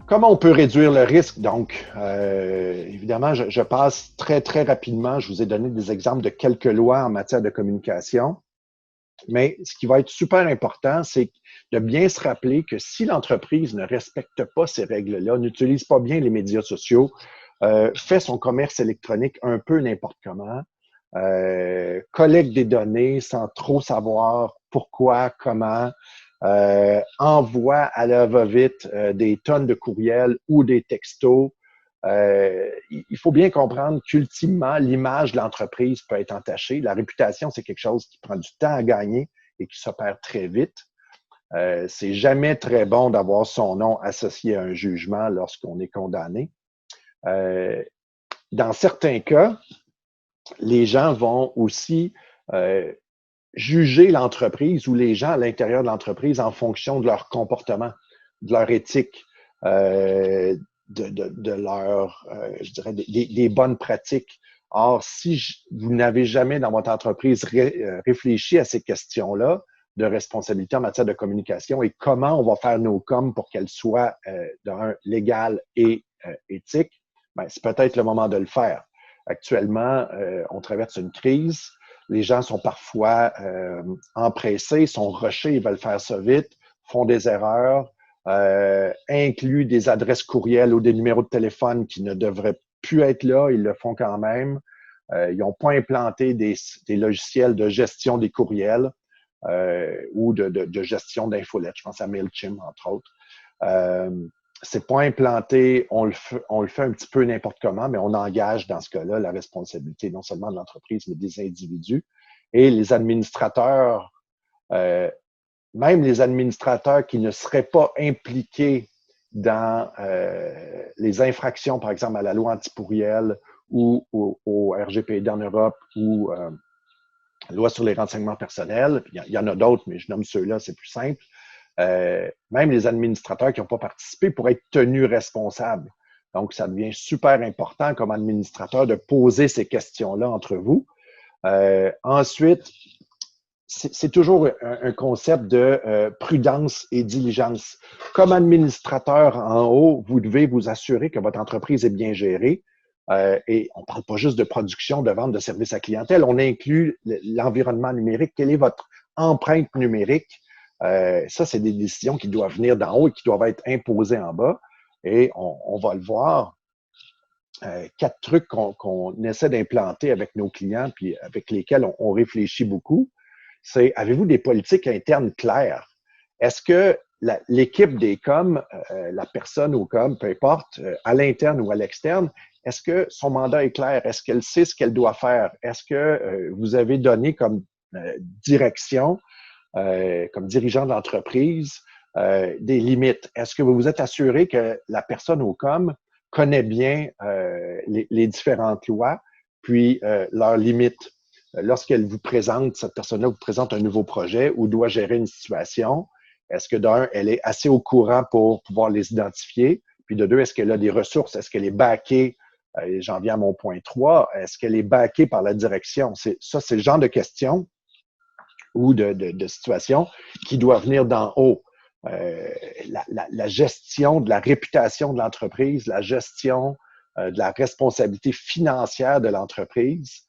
Comment on peut réduire le risque? Donc, évidemment, je passe très, très rapidement. Je vous ai donné des exemples de quelques lois en matière de communication. Mais ce qui va être super important, c'est de bien se rappeler que si l'entreprise ne respecte pas ces règles-là, n'utilise pas bien les médias sociaux, fait son commerce électronique un peu n'importe comment, collecte des données sans trop savoir pourquoi, comment, envoie à la va-vite des tonnes de courriels ou des textos. Il faut bien comprendre qu'ultimement, l'image de l'entreprise peut être entachée. La réputation, c'est quelque chose qui prend du temps à gagner et qui s'opère très vite. C'est jamais très bon d'avoir son nom associé à un jugement lorsqu'on est condamné. Dans certains cas, les gens vont aussi juger l'entreprise ou les gens à l'intérieur de l'entreprise en fonction de leur comportement, de leur éthique, de leur, je dirais, des bonnes pratiques. Or, si vous n'avez jamais dans votre entreprise réfléchi à ces questions-là de responsabilité en matière de communication et comment on va faire nos coms pour qu'elles soient d'un légales et éthiques, ben, c'est peut-être le moment de le faire. Actuellement, on traverse une crise. Les gens sont parfois empressés, sont rushés, ils veulent faire ça vite, font des erreurs, incluent des adresses courriels ou des numéros de téléphone qui ne devraient plus être là, ils le font quand même. Ils n'ont pas implanté des logiciels de gestion des courriels ou de gestion d'infolettes. Je pense à MailChimp, entre autres. C'est pas implanté, on le fait un petit peu n'importe comment, mais on engage dans ce cas-là la responsabilité non seulement de l'entreprise, mais des individus. Et les administrateurs, même les administrateurs qui ne seraient pas impliqués dans les infractions, par exemple, à la loi anti-pourriel ou au RGPD en Europe ou loi sur les renseignements personnels, il y en a d'autres, mais je nomme ceux-là, c'est plus simple. Même les administrateurs qui n'ont pas participé pourraient être tenus responsables. Donc, ça devient super important comme administrateur de poser ces questions-là entre vous. Ensuite, c'est toujours un concept de prudence et diligence. Comme administrateur en haut, vous devez vous assurer que votre entreprise est bien gérée. Et on ne parle pas juste de production, de vente de services à clientèle. On inclut l'environnement numérique. Quelle est votre empreinte numérique? Ça, c'est des décisions qui doivent venir d'en haut et qui doivent être imposées en bas. Et on va le voir. 4 trucs qu'on essaie d'implanter avec nos clients puis avec lesquels on réfléchit beaucoup, c'est avez-vous des politiques internes claires? Est-ce que l'équipe des coms, la personne au com, peu importe, à l'interne ou à l'externe, est-ce que son mandat est clair? Est-ce qu'elle sait ce qu'elle doit faire? Est-ce que vous avez donné comme direction, comme dirigeant d'entreprise, des limites? Est-ce que vous vous êtes assuré que la personne au com connaît bien les différentes lois, puis leurs limites? Lorsqu'elle vous présente, cette personne-là vous présente un nouveau projet ou doit gérer une situation, est-ce que d'un, elle est assez au courant pour pouvoir les identifier? Puis de deux, est-ce qu'elle a des ressources? Est-ce qu'elle est backée? J'en viens à mon point 3. Est-ce qu'elle est backée par la direction? Ça, c'est le genre de questions ou de situations qui doivent venir d'en haut. La gestion de la réputation de l'entreprise, la gestion de la responsabilité financière de l'entreprise,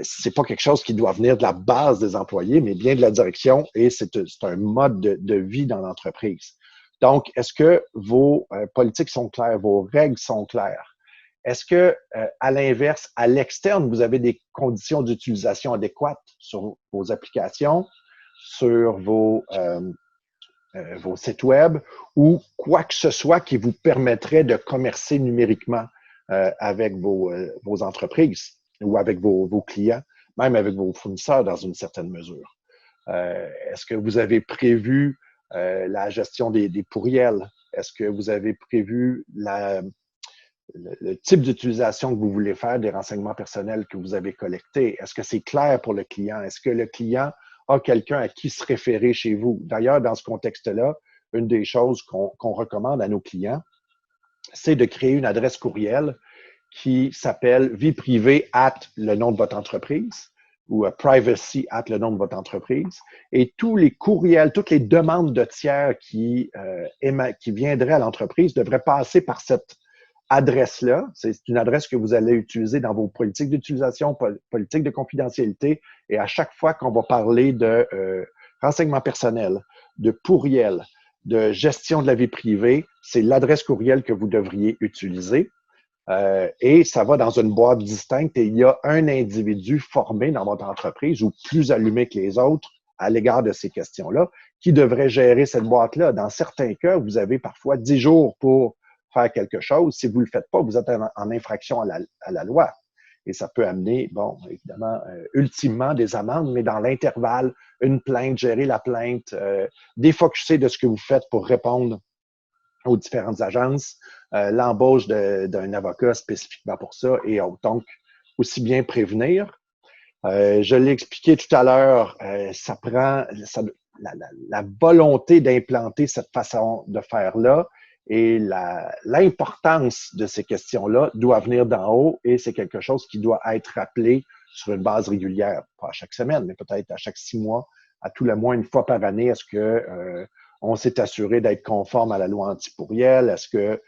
c'est pas quelque chose qui doit venir de la base des employés, mais bien de la direction et c'est un mode de vie dans l'entreprise. Donc, est-ce que vos politiques sont claires, vos règles sont claires? Est-ce que, à l'inverse, à l'externe, vous avez des conditions d'utilisation adéquates sur vos applications, sur vos sites web ou quoi que ce soit qui vous permettrait de commercer numériquement avec vos entreprises ou avec vos clients, même avec vos fournisseurs dans une certaine mesure. Est-ce que vous avez prévu la gestion des pourriels? Est-ce que vous avez prévu le type d'utilisation que vous voulez faire des renseignements personnels que vous avez collectés? Est-ce que c'est clair pour le client? Est-ce que le client a quelqu'un à qui se référer chez vous? D'ailleurs, dans ce contexte-là, une des choses qu'on recommande à nos clients, c'est de créer une adresse courriel qui s'appelle vie privée @ le nom de votre entreprise, ou privacy @ le nom de votre entreprise. Et tous les courriels, toutes les demandes de tiers qui viendraient à l'entreprise devraient passer par cette adresse-là. C'est une adresse que vous allez utiliser dans vos politiques d'utilisation, politiques de confidentialité. Et à chaque fois qu'on va parler de renseignements personnels, de pourriel, de gestion de la vie privée, c'est l'adresse courriel que vous devriez utiliser. Et ça va dans une boîte distincte et il y a un individu formé dans votre entreprise ou plus allumé que les autres à l'égard de ces questions-là qui devrait gérer cette boîte-là. Dans certains cas, vous avez parfois 10 jours pour faire quelque chose. Si vous ne le faites pas, vous êtes en infraction à la loi. Et ça peut amener, bon, évidemment, ultimement des amendes, mais dans l'intervalle, une plainte, gérer la plainte, défocuser de ce que vous faites pour répondre aux différentes agences, l'embauche d'un avocat spécifiquement pour ça et donc aussi bien prévenir. Je l'ai expliqué tout à l'heure, ça prend la volonté d'implanter cette façon de faire-là et l'importance de ces questions-là doit venir d'en haut et c'est quelque chose qui doit être rappelé sur une base régulière, pas à chaque semaine, mais peut-être à chaque 6 mois, à tout le moins une fois par année. Est-ce que on s'est assuré d'être conforme à la loi anti-pourriel? Est-ce que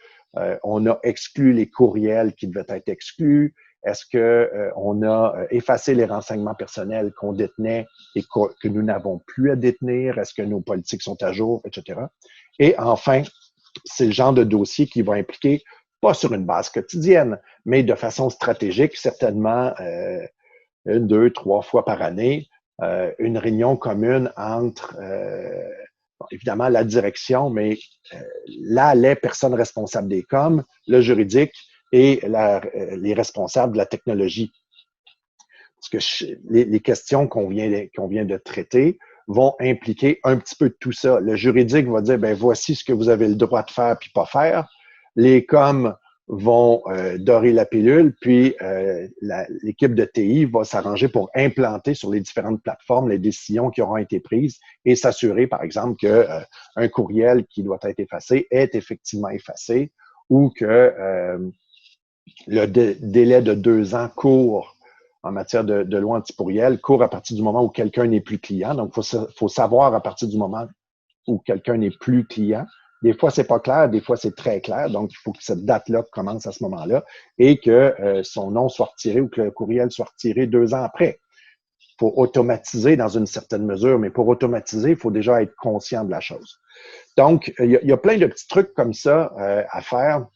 on a exclu les courriels qui devaient être exclus? Est-ce qu'on a effacé les renseignements personnels qu'on détenait et que nous n'avons plus à détenir? Est-ce que nos politiques sont à jour, etc.? Et enfin, c'est le genre de dossier qui va impliquer, pas sur une base quotidienne, mais de façon stratégique, certainement 1, 2, 3 fois par année, une réunion commune entre évidemment la direction, mais les personnes responsables des coms, le juridique et les responsables de la technologie. Parce que les questions qu'on vient de traiter vont impliquer un petit peu de tout ça. Le juridique va dire, ben voici ce que vous avez le droit de faire puis pas faire. Les coms vont dorer la pilule, puis l'équipe de TI va s'arranger pour implanter sur les différentes plateformes les décisions qui auront été prises et s'assurer, par exemple, que un courriel qui doit être effacé est effectivement effacé ou que le délai de 2 ans court en matière de loi anti-pourriel, court à partir du moment où quelqu'un n'est plus client. Donc, faut savoir à partir du moment où quelqu'un n'est plus client. Des fois, c'est pas clair, des fois, c'est très clair. Donc, il faut que cette date-là commence à ce moment-là et que son nom soit retiré ou que le courriel soit retiré 2 ans après. Il faut automatiser dans une certaine mesure, mais pour automatiser, il faut déjà être conscient de la chose. Donc, il y a plein de petits trucs comme ça à faire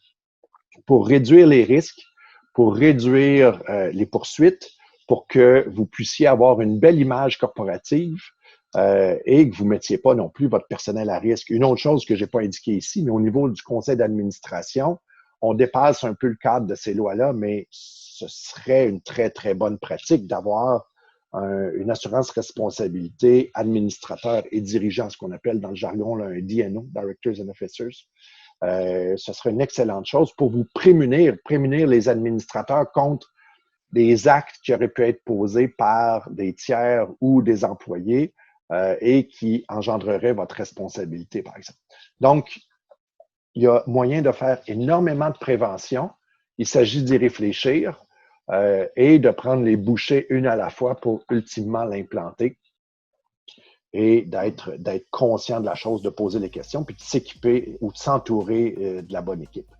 pour réduire les risques, pour réduire les poursuites, pour que vous puissiez avoir une belle image corporative et que vous ne mettiez pas non plus votre personnel à risque. Une autre chose que je n'ai pas indiquée ici, mais au niveau du conseil d'administration, on dépasse un peu le cadre de ces lois-là, mais ce serait une très, très bonne pratique d'avoir une assurance responsabilité administrateur et dirigeant, ce qu'on appelle dans le jargon là, un DNO, Directors and Officers. Ce serait une excellente chose pour vous prémunir les administrateurs contre des actes qui auraient pu être posés par des tiers ou des employés et qui engendreraient votre responsabilité, par exemple. Donc, il y a moyen de faire énormément de prévention. Il s'agit d'y réfléchir et de prendre les bouchées une à la fois pour ultimement l'implanter et d'être conscient de la chose, de poser les questions, puis de s'équiper ou de s'entourer de la bonne équipe.